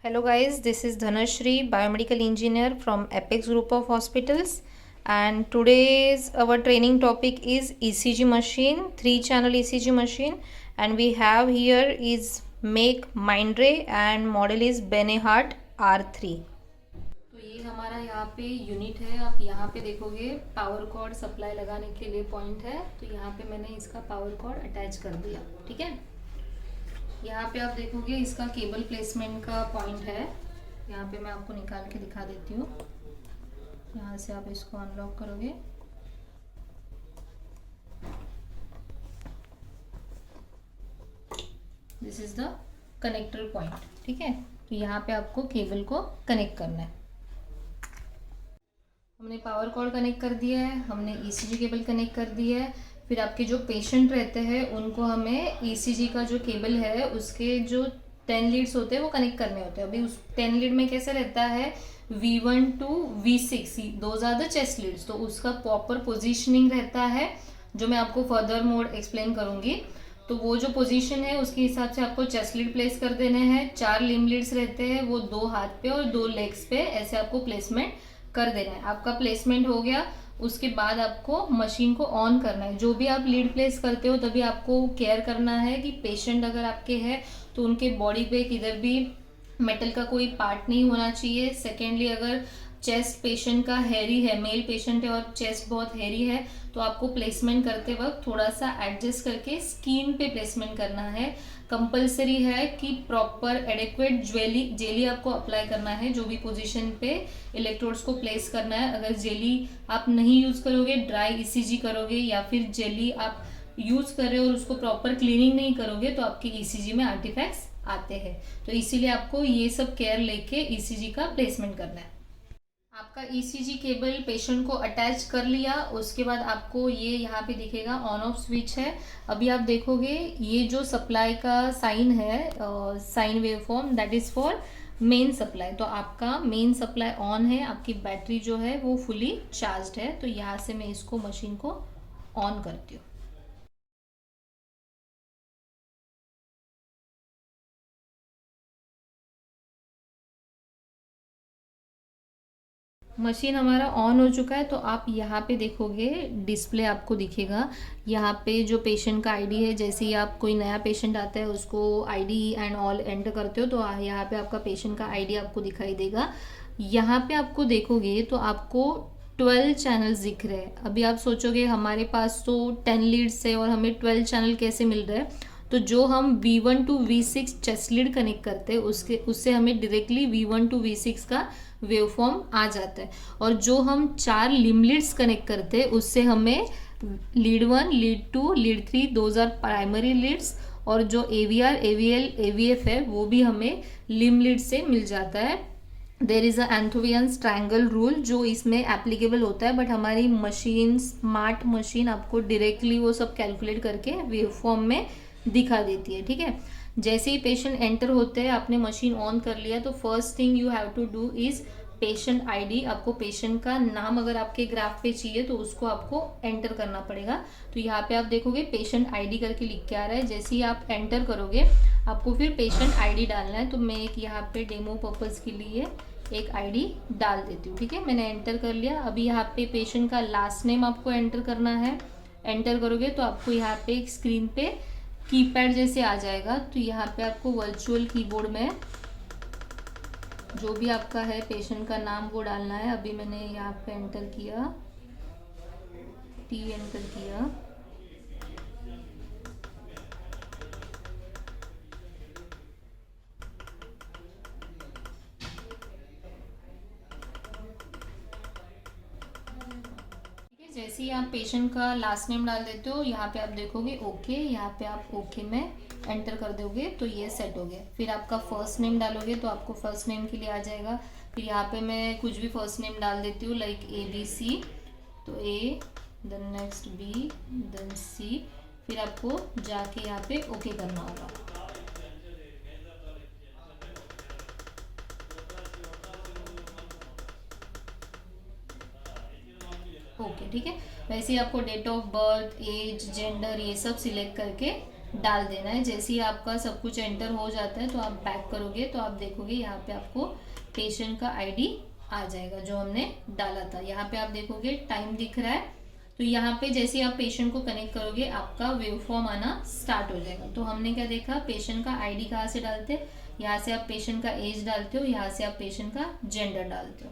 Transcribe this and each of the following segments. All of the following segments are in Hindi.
Hello guys, this is Dhanashri, biomedical engineer from Apex Group of Hospitals, and today's our training topic is ECG machine, 3-channel ECG machine, and we have here is make Mindray and model is Benehart R3। तो ये हमारा यहाँ पे यूनिट है। आप यहाँ पे देखोगे पावर कॉर्ड सप्लाई लगाने के लिए पॉइंट है, तो यहाँ पे मैंने इसका पावर कॉर्ड अटैच कर दिया। ठीक है, यहाँ पे आप देखोगे इसका केबल प्लेसमेंट का पॉइंट है। यहाँ पे मैं आपको निकाल के दिखा देती हूँ। यहाँ से आप इसको अनलॉक करोगे, this is the connector point. ठीक है, तो यहाँ पे आपको केबल को कनेक्ट करना है। हमने पावर कॉर्ड कनेक्ट कर दिया है, हमने ईसीजी केबल कनेक्ट कर दी है। फिर आपके जो पेशेंट रहते हैं उनको हमें ईसीजी का जो केबल है उसके जो 10 लीड्स होते हैं वो कनेक्ट करने होते हैं। अभी उस 10 लीड में कैसे रहता है, V1 to V6 those are the chest leads, तो उसका प्रॉपर पोजीशनिंग रहता है जो मैं आपको फर्दर मोड एक्सप्लेन करूंगी। तो वो जो पोजीशन है उसके हिसाब से आपको चेस्ट लीड प्लेस कर देने हैं। 4 लिम लीड्स रहते हैं, वो 2 हाथ पे और 2 लेग्स पे ऐसे आपको प्लेसमेंट कर देना है। आपका प्लेसमेंट हो गया, उसके बाद आपको मशीन को ऑन करना है। जो भी आप लीड प्लेस करते हो तभी आपको केयर करना है कि पेशेंट अगर आपके है तो उनके बॉडी पे किधर भी मेटल का कोई पार्ट नहीं होना चाहिए। सेकेंडली, अगर चेस्ट पेशेंट का हैरी है, मेल पेशेंट है और चेस्ट बहुत हैरी है, तो आपको प्लेसमेंट करते वक्त थोड़ा सा एडजस्ट करके स्किन पे प्लेसमेंट करना है। कंपलसरी है कि प्रॉपर एडिक्वेट जेली आपको अप्लाई करना है जो भी पोजीशन पे इलेक्ट्रोड्स को प्लेस करना है। अगर जेली आप नहीं यूज करोगे, ड्राई ईसीजी करोगे या फिर जेली आप यूज कर रहे हो और उसको प्रॉपर क्लीनिंग नहीं करोगे तो आपके ईसीजी में आर्टिफैक्ट्स आते हैं। तो इसीलिए आपको ये सब केयर लेके ईसीजी का प्लेसमेंट करना है। आपका ईसीजी केबल पेशेंट को अटैच कर लिया, उसके बाद आपको ये यहाँ पे दिखेगा ऑन ऑफ स्विच है। अभी आप देखोगे ये जो सप्लाई का साइन है, sine wave form, that is for main supply. तो आपका मेन सप्लाई ऑन है, आपकी बैटरी जो है वो फुली चार्ज्ड है। तो यहाँ से मैं इसको मशीन को ऑन करती हूँ। मशीन हमारा ऑन हो चुका है। तो आप यहाँ पे देखोगे डिस्प्ले आपको दिखेगा। यहाँ पे जो पेशेंट का आईडी है, जैसे ही आप कोई नया पेशेंट आता है उसको आईडी एंड ऑल एंटर करते हो तो यहाँ पे आपका पेशेंट का आईडी आपको दिखाई देगा। यहाँ पे आपको देखोगे तो आपको 12 चैनल्स दिख रहे हैं। अभी आप सोचोगे हमारे पास तो 10 लीड्स है और हमें 12 चैनल कैसे मिल रहे हैं। तो जो हम V1 to V6 chest lead connect करते हैं उससे हमें डायरेक्टली V1 to V6 का वेव फॉर्म आ जाता है। और जो हम 4 लिम लीड्स कनेक्ट करते हैं उससे हमें lead 1, lead 2, lead 3 those are primary leads, और जो AVR, AVL, AVF है वो भी हमें लिम लीड से मिल जाता है। There is a Einthoven's triangle rule जो इसमें एप्लीकेबल होता है, बट हमारी मशीन, स्मार्ट मशीन आपको डायरेक्टली वो सब कैलकुलेट करके वेव फॉर्म में दिखा देती है। ठीक है, जैसे ही पेशेंट एंटर होते हैं, आपने मशीन ऑन कर लिया, तो first thing you have to do is patient ID. आपको पेशेंट का नाम अगर आपके ग्राफ पे चाहिए तो उसको आपको एंटर करना पड़ेगा। तो यहाँ पे आप देखोगे पेशेंट आईडी करके लिख के आ रहा है। जैसे ही आप एंटर करोगे आपको फिर पेशेंट आईडी डालना है। तो मैं एक यहाँ पे डेमो पर्पज़ के लिए एक आईडी डाल देती हूँ। ठीक है, मैंने एंटर कर लिया। अभी यहाँ पे पेशेंट का लास्ट नेम आपको एंटर करना है। एंटर करोगे तो आपको यहाँ पे एक स्क्रीन पे कीपैड जैसे आ जाएगा। तो यहाँ पे आपको वर्चुअल कीबोर्ड में जो भी आपका है पेशेंट का नाम वो डालना है। अभी मैंने यहाँ पे एंटर किया, T एंटर किया। जैसे ही आप पेशेंट का लास्ट नेम डाल देते हो, यहाँ पे आप देखोगे ओके, यहाँ पे आप ओके में एंटर कर दोगे तो ये सेट हो गया। फिर आपका फर्स्ट नेम डालोगे तो आपको फर्स्ट नेम के लिए आ जाएगा। फिर यहाँ पे मैं कुछ भी फर्स्ट नेम डाल देती हूँ, लाइक ABC, तो A, then next B, then C। फिर आपको जाके यहाँ पे ओके करना होगा। ओके, ठीक है। वैसे ही आपको date of birth, age, gender ये सब सिलेक्ट करके डाल देना है। जैसे ही आपका सब कुछ एंटर हो जाता है तो आप बैक करोगे तो आप देखोगे यहाँ पे आपको पेशेंट का आईडी आ जाएगा जो हमने डाला था। यहाँ पे आप देखोगे टाइम दिख रहा है, तो यहाँ पे जैसे आप पेशेंट को कनेक्ट करोगे आपका वेव फॉर्म आना स्टार्ट हो जाएगा। तो हमने क्या देखा, पेशेंट का आईडी कहाँ से डालते हैं, यहाँ से आप पेशेंट का एज डालते हो, यहाँ से आप पेशेंट का जेंडर डालते हो।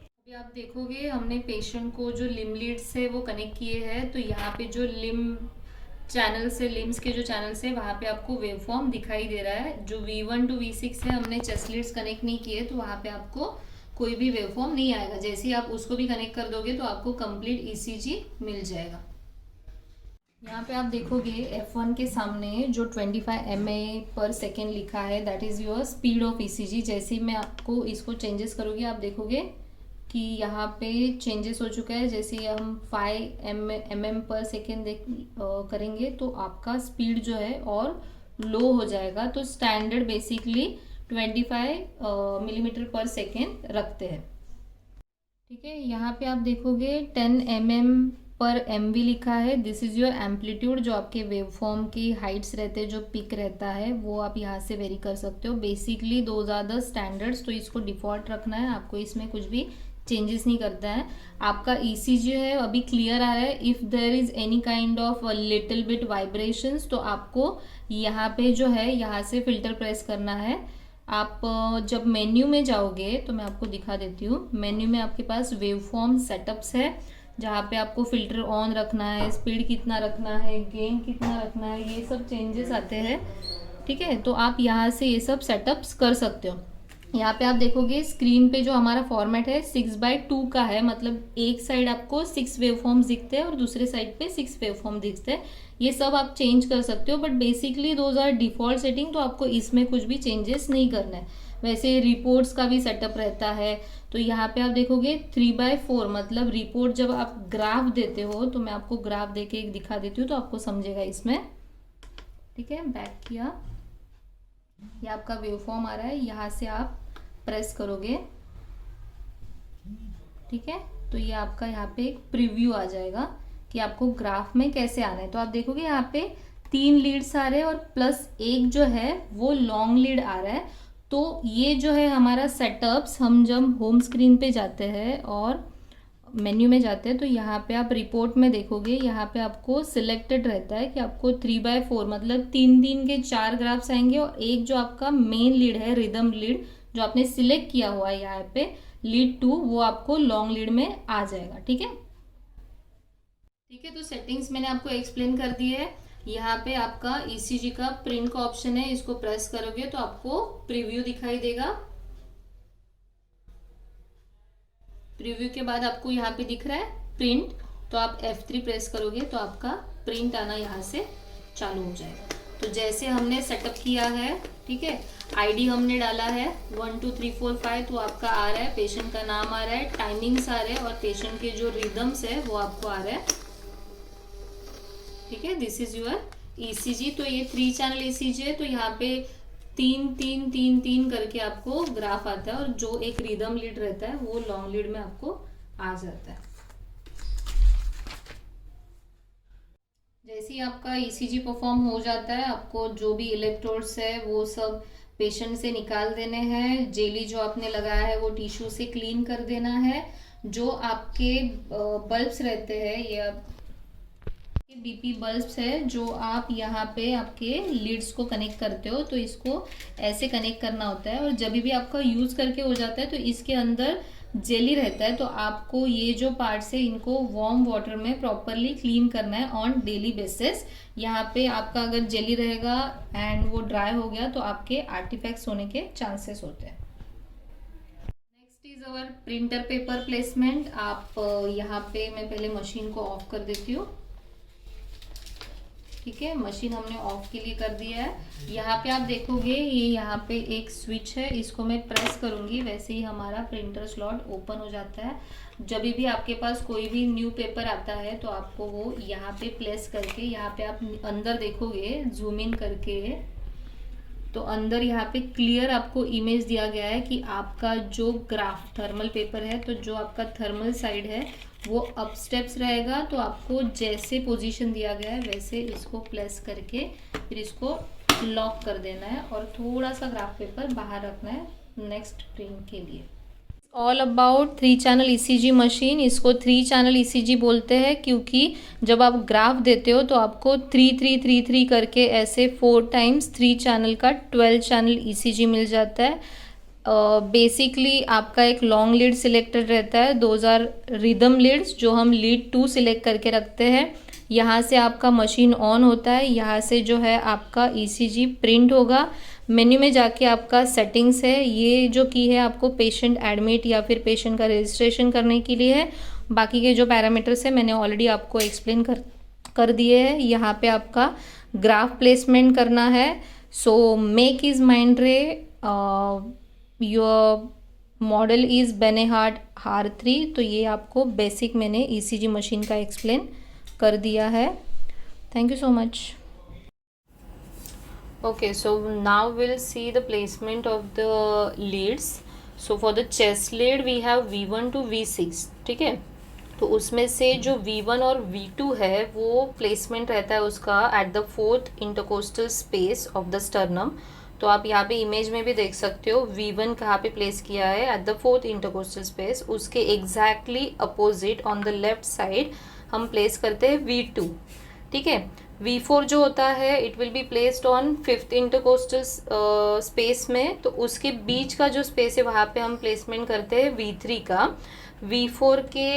अभी आप देखोगे हमने पेशेंट को जो लिम लीड्स है वो कनेक्ट किए हैं, तो यहाँ पे जो लिम चैनल्स है, लिम्स के जो चैनल्स है वहाँ पे आपको वेव फॉर्म दिखाई दे रहा है। जो V1 टू V6 है हमने चेस्ट लीड्स कनेक्ट नहीं किए, तो वहाँ पे आपको कोई भी वेव फॉर्म नहीं आएगा। जैसे ही आप उसको भी कनेक्ट कर दोगे तो आपको कंप्लीट ECG मिल जाएगा। यहाँ पे आप देखोगे F1 के सामने जो 25 MA/सेकेंड लिखा है, that is your speed of ECG। जैसे ही मैं आपको इसको चेंजेस करूँगी आप देखोगे कि यहाँ पे चेंजेस हो चुका है। जैसे ही हम 5 mm/सेकेंड करेंगे तो आपका स्पीड जो है और लो हो जाएगा। तो स्टैंडर्ड बेसिकली 25 mm/सेकेंड रखते हैं, ठीक है। यहाँ पे आप देखोगे 10 mm/MV लिखा है, दिस इज़ योर एम्पलीट्यूड। जो आपके वेव फॉर्म की हाइट्स रहते हैं, जो पिक रहता है वो आप यहाँ से वेरी कर सकते हो। Basically those are the standards, तो इसको डिफ़ॉल्ट रखना है आपको, इसमें कुछ भी चेंजेस नहीं करता है। आपका ECG है अभी क्लियर आ रहा है। If there is any kind of little bit vibrations तो आपको यहाँ पे जो है यहाँ से फिल्टर प्रेस करना है। आप जब मेन्यू में जाओगे तो मैं आपको दिखा देती हूँ। मेन्यू में आपके पास वेव फॉर्म सेटअप्स है, जहाँ पे आपको फिल्टर ऑन रखना है, स्पीड कितना रखना है, गेन कितना रखना है, ये सब चेंजेस आते हैं, ठीक है। तो आप यहाँ से ये सब सेटअप्स कर सकते हो। यहाँ पे आप देखोगे स्क्रीन पे जो हमारा फॉर्मेट है 6/2 का है, मतलब एक साइड आपको 6 वेव फॉर्म्स दिखते हैं और दूसरे साइड पे 6 वेव फॉर्म दिखते हैं। ये सब आप चेंज कर सकते हो, but basically those are default setting, तो आपको इसमें कुछ भी चेंजेस नहीं करना है। वैसे रिपोर्ट्स का भी सेटअप रहता है, तो यहाँ पे आप देखोगे 3/4, मतलब रिपोर्ट जब आप ग्राफ देते हो, तो मैं आपको ग्राफ देके एक दिखा देती हूँ तो आपको समझेगा इसमें, ठीक है। बैक किया, ये आपका वेव फॉर्म आ रहा है, यहाँ से आप प्रेस करोगे, ठीक है, तो ये आपका यहाँ पे एक प्रीव्यू आ जाएगा कि आपको ग्राफ में कैसे आना है। तो आप देखोगे यहाँ पे 3 लीड्स आ रहे हैं और प्लस एक जो है वो लॉन्ग लीड आ रहा है। तो ये जो है हमारा सेटअप्स, हम जब होम स्क्रीन पे जाते हैं और मेन्यू में जाते हैं तो यहाँ पे आप रिपोर्ट में देखोगे, यहाँ पे आपको सिलेक्टेड रहता है कि आपको 3/4 मतलब 3 के 4 ग्राफ्स आएंगे और एक जो आपका मेन लीड है, रिदम लीड जो आपने सिलेक्ट किया हुआ है यहाँ पे लीड 2, वो आपको लॉन्ग लीड में आ जाएगा, ठीक है। ठीक है, तो सेटिंग्स मैंने आपको एक्सप्लेन कर दी है। यहाँ पे आपका ECG का प्रिंट का ऑप्शन है, इसको प्रेस करोगे तो आपको प्रीव्यू दिखाई देगा। प्रीव्यू के बाद आपको यहाँ पे दिख रहा है प्रिंट, तो आप F3 प्रेस करोगे तो आपका प्रिंट आना यहाँ से चालू हो जाएगा। तो जैसे हमने सेटअप किया है, ठीक है, आईडी हमने डाला है 1 2 3 4 5, तो आपका आ रहा है, पेशेंट का नाम आ रहा है, टाइमिंग्स आ रहे हैं और पेशेंट के जो रिदम्स है वो आपको आ रहा है, ठीक है। This is your ECG। तो ये 3 चैनल ECG है, तो यहाँ पे 3 3 3 3 करके आपको ग्राफ आता है और जो एक रिदम लीड रहता है वो लॉन्ग लीड में आपको आ जाता है। जैसे ही आपका ECG परफॉर्म हो जाता है, आपको जो भी इलेक्ट्रोड्स है वो सब पेशेंट से निकाल देने हैं। जेली जो आपने लगाया है वो टिश्यू से क्लीन कर देना है। जो आपके बल्ब्स रहते हैं, ये BP बल्ब्स है जो आप यहाँ पे आपके लीड्स को कनेक्ट करते हो, तो इसको ऐसे कनेक्ट करना होता है और जब भी आपका यूज़ करके हो जाता है तो इसके अंदर जेली रहता है, तो आपको ये जो पार्ट्स है इनको वार्म वाटर में प्रॉपरली क्लीन करना है ऑन डेली बेसिस। यहाँ पे आपका अगर जेली रहेगा एंड वो ड्राई हो गया तो आपके आर्टिफैक्ट्स होने के चांसेस होते हैं। Next is our printer paper placement. आप यहाँ पे मैं पहले मशीन को ऑफ कर देती हूँ, ठीक है, मशीन हमने ऑफ के लिए कर दिया है। यहाँ पे आप देखोगे ये यहाँ पे एक स्विच है, इसको मैं प्रेस करूँगी, वैसे ही हमारा प्रिंटर स्लॉट ओपन हो जाता है। जब भी आपके पास कोई भी न्यू पेपर आता है तो आपको वो यहाँ पे प्लेस करके, यहाँ पे आप अंदर देखोगे जूम इन करके, तो अंदर यहाँ पे क्लियर आपको इमेज दिया गया है कि आपका जो ग्राफ थर्मल पेपर है, तो जो आपका थर्मल साइड है वो अप स्टेप्स रहेगा। तो आपको जैसे पोजीशन दिया गया है वैसे इसको प्लेस करके फिर इसको लॉक कर देना है और थोड़ा सा ग्राफ पेपर बाहर रखना है नेक्स्ट प्रिंट के लिए। All about 3 channel ECG machine. इसको 3 चैनल ईसीजी बोलते हैं क्योंकि जब आप ग्राफ देते हो तो आपको 3 करके ऐसे 4 टाइम्स 3 चैनल का 12 चैनल ईसीजी मिल जाता है। बेसिकली आपका एक लॉन्ग लीड सिलेक्टेड रहता है, 2000 रिदम लीड्स जो हम लीड 2 सिलेक्ट करके रखते हैं। यहाँ से आपका मशीन ऑन होता है, यहाँ से जो है आपका ईसीजी प्रिंट होगा। मेन्यू में जाके आपका सेटिंग्स है, ये जो की है आपको पेशेंट एडमिट या फिर पेशेंट का रजिस्ट्रेशन करने के लिए है। बाकी के जो पैरामीटर्स है मैंने ऑलरेडी आपको एक्सप्लेन कर दिए हैं। यहाँ पे आपका ग्राफ प्लेसमेंट करना है। सो मेक इज़ माइंड्रे, योर मॉडल इज़ बेनेहार्ट R3। तो ये आपको बेसिक मैंने ईसीजी मशीन का एक्सप्लेन कर दिया है। Thank you so much. Okay, so now we'll see the placement of the leads. So for the chest lead we have V1 to V6, ठीक है। तो उसमें से जो V1 और V2 है वो प्लेसमेंट रहता है उसका eight the 4th intercostal space of the sternum. तो आप यहाँ पे इमेज में भी देख सकते हो V1 कहाँ पे प्लेस किया है, at the 4th intercostal space. उसके exactly opposite on the left side हम प्लेस करते हैं V2, ठीक है। V4 जो होता है it will be placed on 5th intercostal space में। तो उसके बीच का जो स्पेस है वहाँ पे हम प्लेसमेंट करते हैं V3 का। V4 के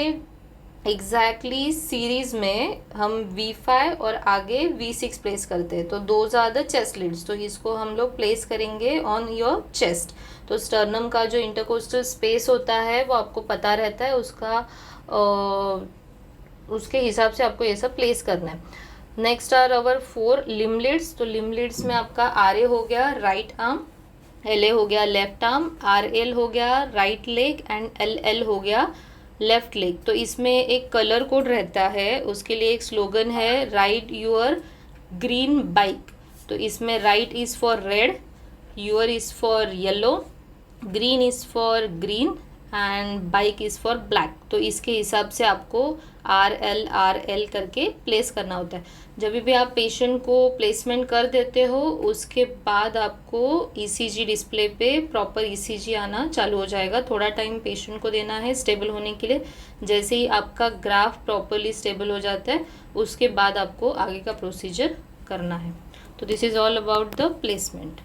एग्जैक्टली सीरीज में हम V5 और आगे V6 प्लेस करते हैं। तो those are the chest leads. तो इसको हम लोग प्लेस करेंगे ऑन योर चेस्ट। तो स्टर्नम का जो इंटरकोस्टल स्पेस होता है वो आपको पता रहता है, उसके हिसाब से आपको ये सब प्लेस करना है। Next are our 4 limb leads. तो लिम लीड्स में आपका RA हो गया राइट आर्म, LA हो गया लेफ्ट आर्म, RL हो गया राइट लेग एंड LL हो गया लेफ्ट लेग। तो इसमें एक कलर कोड रहता है, उसके लिए एक स्लोगन है राइड यूर ग्रीन बाइक। तो इसमें right is for red, your is for yellow, green is for green and bike is for black. तो इसके हिसाब से आपको RL करके प्लेस करना होता है। जब भी आप पेशेंट को प्लेसमेंट कर देते हो उसके बाद आपको ECG डिस्प्ले पे प्रॉपर ECG आना चालू हो जाएगा। थोड़ा टाइम पेशेंट को देना है स्टेबल होने के लिए। जैसे ही आपका ग्राफ प्रॉपरली स्टेबल हो जाता है उसके बाद आपको आगे का प्रोसीजर करना है। तो this is all about the placement.